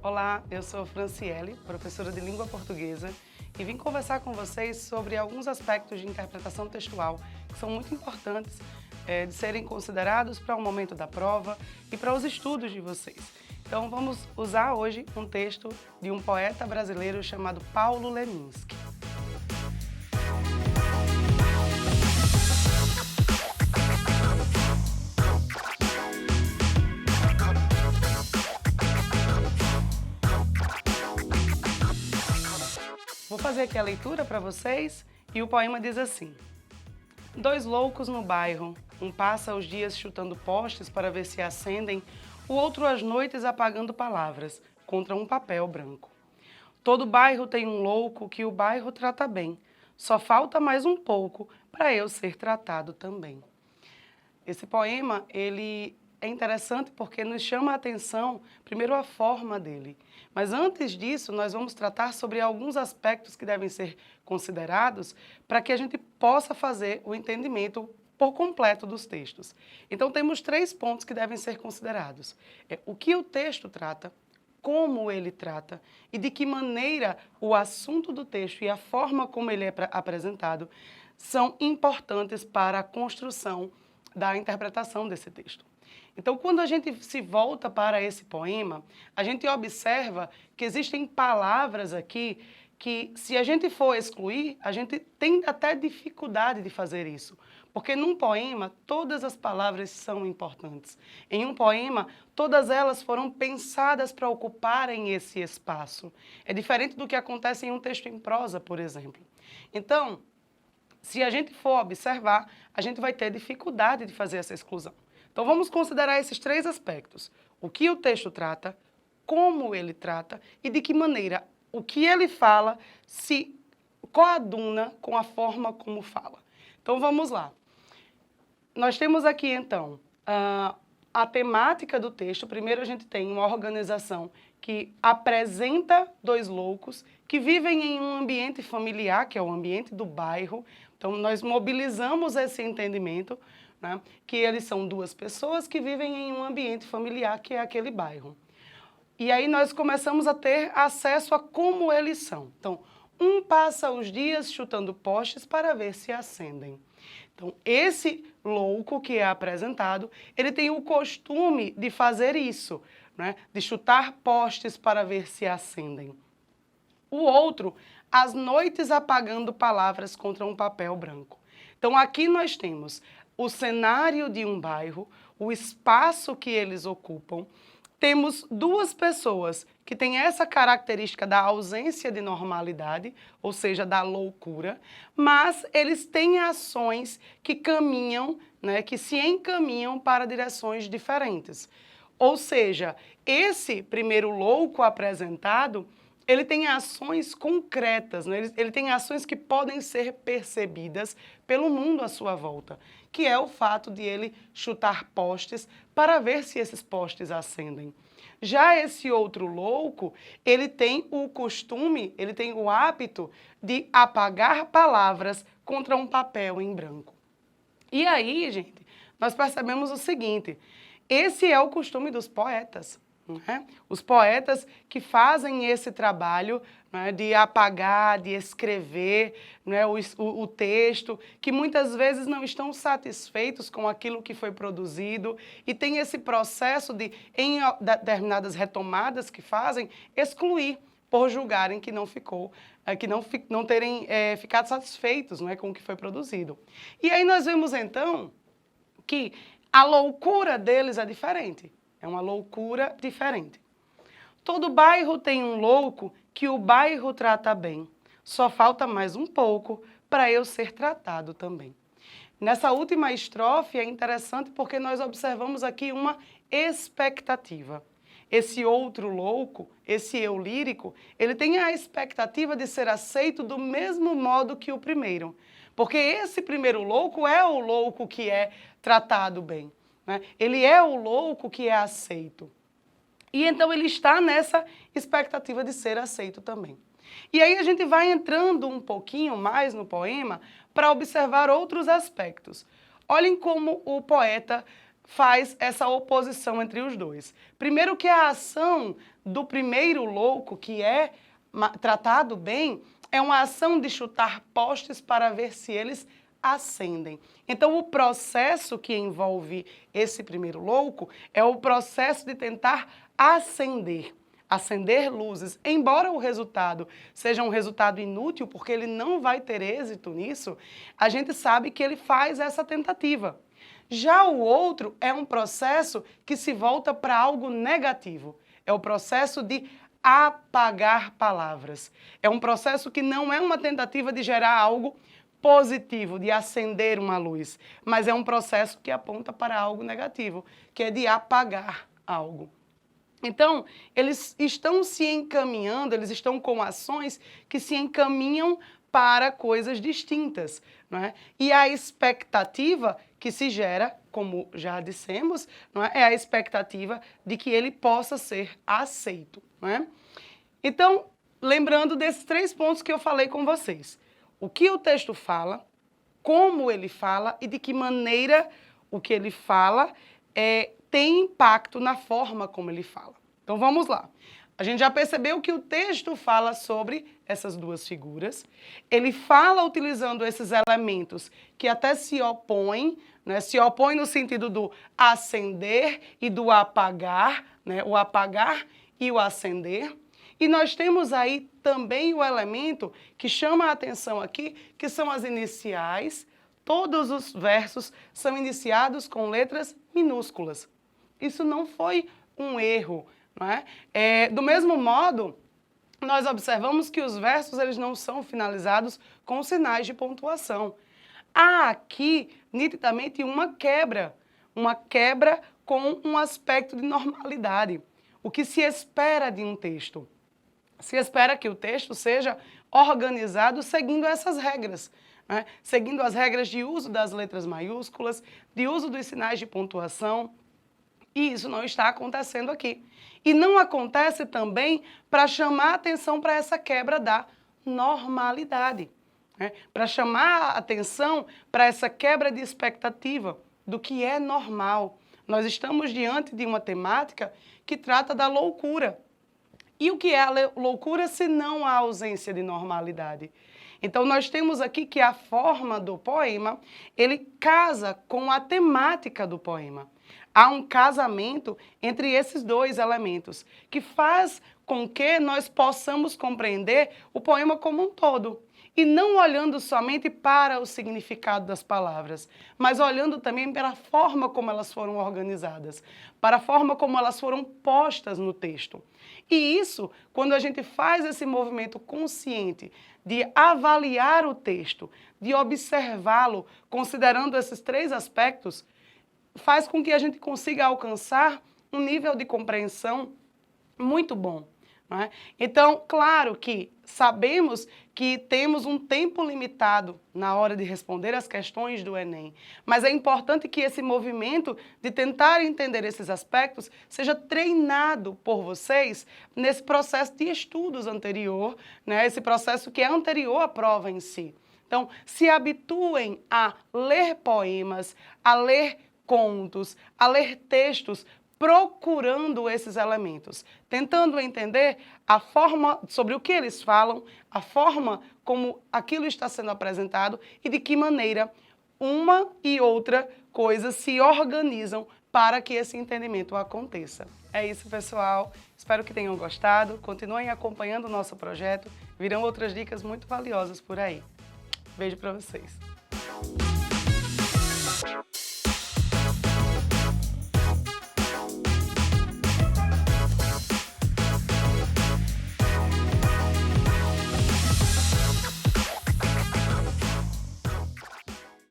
Olá, eu sou Franciele, professora de língua portuguesa, e vim conversar com vocês sobre alguns aspectos de interpretação textual que são muito importantes de serem considerados para o momento da prova e para os estudos de vocês. Então vamos usar hoje um texto de um poeta brasileiro chamado Paulo Leminski. Vou fazer aqui a leitura para vocês e o poema diz assim: Dois loucos no bairro, um passa os dias chutando postes para ver se acendem, o outro às noites apagando palavras contra um papel branco. Todo bairro tem um louco que o bairro trata bem, só falta mais um pouco para eu ser tratado também. Esse poema, ele é interessante porque nos chama a atenção, primeiro, a forma dele. Mas antes disso, nós vamos tratar sobre alguns aspectos que devem ser considerados para que a gente possa fazer o entendimento por completo dos textos. Então, temos 3 pontos que devem ser considerados. O que o texto trata, como ele trata e de que maneira o assunto do texto e a forma como ele é apresentado são importantes para a construção da interpretação desse texto. Então, quando a gente se volta para esse poema, a gente observa que existem palavras aqui que, se a gente for excluir, a gente tem até dificuldade de fazer isso. Porque num poema, todas as palavras são importantes. Em um poema, todas elas foram pensadas para ocuparem esse espaço. É diferente do que acontece em um texto em prosa, por exemplo. Então, se a gente for observar, a gente vai ter dificuldade de fazer essa exclusão. Então, vamos considerar esses 3 aspectos. O que o texto trata, como ele trata e de que maneira o que ele fala se coaduna com a forma como fala. Então, vamos lá. Nós temos aqui, então, a temática do texto. Primeiro, a gente tem uma organização que apresenta 2 loucos que vivem em um ambiente familiar, que é o ambiente do bairro. Então, nós mobilizamos esse entendimento, né, que eles são 2 pessoas que vivem em um ambiente familiar, que é aquele bairro. E aí nós começamos a ter acesso a como eles são. Então, um passa os dias chutando postes para ver se acendem. Então, esse louco que é apresentado, ele tem o costume de fazer isso, né, de chutar postes para ver se acendem. O outro, às noites apagando palavras contra um papel branco. Então, aqui nós temos o cenário de um bairro, o espaço que eles ocupam. Temos 2 pessoas que têm essa característica da ausência de normalidade, ou seja, da loucura, mas eles têm ações que caminham, né, que se encaminham para direções diferentes. Ou seja, esse primeiro louco apresentado, ele tem ações concretas, né? Ele tem ações que podem ser percebidas pelo mundo à sua volta, que é o fato de ele chutar postes para ver se esses postes acendem. Já esse outro louco, ele tem o costume, ele tem o hábito de apagar palavras contra um papel em branco. E aí, gente, nós percebemos o seguinte: esse é o costume dos poetas. Né? Os poetas que fazem esse trabalho, né, de apagar, de escrever, né, o texto, que muitas vezes não estão satisfeitos com aquilo que foi produzido e tem esse processo de, em determinadas retomadas que fazem, excluir por julgarem que não ficou, que não terem ficado satisfeitos, né, com o que foi produzido. E aí nós vemos então que a loucura deles é diferente. É uma loucura diferente. Todo bairro tem um louco que o bairro trata bem. Só falta mais um pouco para eu ser tratado também. Nessa última estrofe é interessante porque nós observamos aqui uma expectativa. Esse outro louco, esse eu lírico, ele tem a expectativa de ser aceito do mesmo modo que o primeiro. Porque esse primeiro louco é o louco que é tratado bem. Ele é o louco que é aceito. E então ele está nessa expectativa de ser aceito também. E aí a gente vai entrando um pouquinho mais no poema para observar outros aspectos. Olhem como o poeta faz essa oposição entre os dois. Primeiro que a ação do primeiro louco, que é tratado bem, é uma ação de chutar postes para ver se eles acendem. Então, o processo que envolve esse primeiro louco é o processo de tentar acender luzes. Embora o resultado seja um resultado inútil, porque ele não vai ter êxito nisso, a gente sabe que ele faz essa tentativa. Já o outro é um processo que se volta para algo negativo. É o processo de apagar palavras. É um processo que não é uma tentativa de gerar algo positivo, de acender uma luz, mas é um processo que aponta para algo negativo, que é de apagar algo. Então, eles estão se encaminhando, eles estão com ações que se encaminham para coisas distintas, não é? E a expectativa que se gera, como já dissemos, não é? É a expectativa de que ele possa ser aceito, não é? Então, lembrando desses 3 pontos que eu falei com vocês. O que o texto fala, como ele fala e de que maneira o que ele fala tem impacto na forma como ele fala. Então vamos lá. A gente já percebeu que o texto fala sobre essas 2 figuras. Ele fala utilizando esses elementos que até se opõem, né? Se opõem no sentido do acender e do apagar, né? O apagar e o acender. E nós temos aí também o elemento que chama a atenção aqui, que são as iniciais. Todos os versos são iniciados com letras minúsculas. Isso não foi um erro, não é? Do mesmo modo, nós observamos que os versos eles não são finalizados com sinais de pontuação. Há aqui, nitidamente, uma quebra com um aspecto de normalidade. O que se espera de um texto? Se espera que o texto seja organizado seguindo essas regras, né? Seguindo as regras de uso das letras maiúsculas, de uso dos sinais de pontuação, e isso não está acontecendo aqui. E não acontece também para chamar a atenção para essa quebra da normalidade, né? Para chamar a atenção para essa quebra de expectativa do que é normal. Nós estamos diante de uma temática que trata da loucura. E o que é a loucura se não a ausência de normalidade? Então, nós temos aqui que a forma do poema, ele casa com a temática do poema. Há um casamento entre esses 2 elementos, que faz com que nós possamos compreender o poema como um todo. E não olhando somente para o significado das palavras, mas olhando também para a forma como elas foram organizadas, para a forma como elas foram postas no texto. E isso, quando a gente faz esse movimento consciente de avaliar o texto, de observá-lo, considerando esses 3 aspectos, faz com que a gente consiga alcançar um nível de compreensão muito bom. Não é? Então, claro que sabemos que temos um tempo limitado na hora de responder as questões do Enem, mas é importante que esse movimento de tentar entender esses aspectos seja treinado por vocês nesse processo de estudos anterior, né? Esse processo que é anterior à prova em si. Então, se habituem a ler poemas, a ler contos, a ler textos, procurando esses elementos, tentando entender a forma sobre o que eles falam, a forma como aquilo está sendo apresentado e de que maneira uma e outra coisa se organizam para que esse entendimento aconteça. É isso, pessoal. Espero que tenham gostado. Continuem acompanhando o nosso projeto. Virão outras dicas muito valiosas por aí. Beijo para vocês.